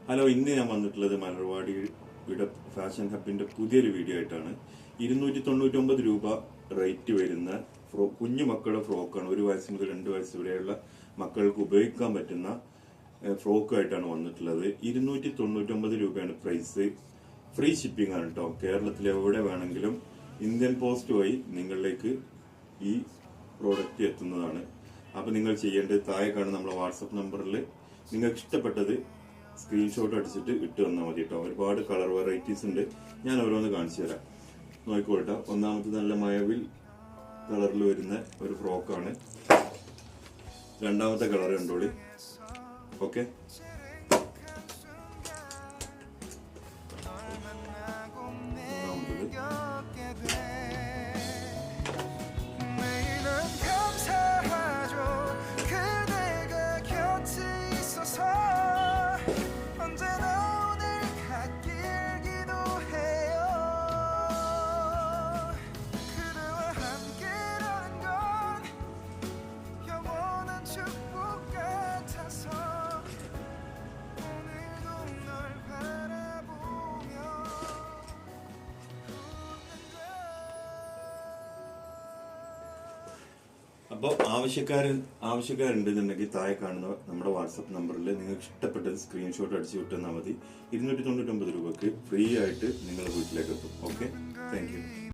Hello, ഇന്ന് ഞാൻ വന്നിട്ടുള്ളത് മലർവാടിയുടെ ഫാഷൻ ഹബിന്റെ പുതിയൊരു വീഡിയോ ആയിട്ടാണ്. 299 രൂപ റേറ്റ് വരുന്ന കുഞ്ഞു മക്കളുടെ ഫ്രോക്കാണ്. 1 വയസ്സ് മുതൽ 2 വയസ്സ് വരെയുള്ള മക്കൾക്ക് ഉപയോഗിക്കാൻ പറ്റുന്ന ഫ്രോക്കായിട്ടാണ് വന്നിട്ടുള്ളത്. 299 രൂപയാണ് പ്രൈസ്. ഫ്രീ ഷിപ്പിംഗ് ആണ് കേട്ടോ. കേരളത്തിൽ എവിടെ വേണമെങ്കിലും ഇന്ത്യൻ പോസ്റ്റ് വഴി നിങ്ങളിലേക്ക് ഈ പ്രോഡക്റ്റ് എത്തുന്നതാണ്. അപ്പൊ നിങ്ങൾ ചെയ്യേണ്ടത് താഴെ കാണുന്ന നമ്മുടെ വാട്സപ്പ് നമ്പറിൽ നിങ്ങൾക്ക് ഇഷ്ടപ്പെട്ടത് സ്ക്രീൻഷോട്ട് അടിച്ചിട്ട് ഇട്ട് വന്നാൽ മതി കേട്ടോ. ഒരുപാട് കളർ വെറൈറ്റീസ് ഉണ്ട്, ഞാൻ ഓരോന്ന് കാണിച്ചു തരാം. നോക്കിക്കോട്ടെ. ഒന്നാമത്തെ നല്ല മഴവിൽ കളറിൽ വരുന്ന ഒരു ഫ്രോക്കാണ്. രണ്ടാമത്തെ കളർ കണ്ടോളി. ഓക്കെ, അപ്പോൾ ആവശ്യക്കാരുണ്ടെന്നുണ്ടെങ്കിൽ താഴെ കാണുന്ന നമ്മുടെ വാട്സപ്പ് നമ്പറിൽ നിങ്ങൾക്ക് ഇഷ്ടപ്പെട്ടത് സ്ക്രീൻഷോട്ട് അടിച്ചു വിട്ടെന്നാൽ മതി. 299 രൂപക്ക് ഫ്രീ ആയിട്ട് നിങ്ങളുടെ വീട്ടിലേക്ക് എത്തും. Okay, thank you.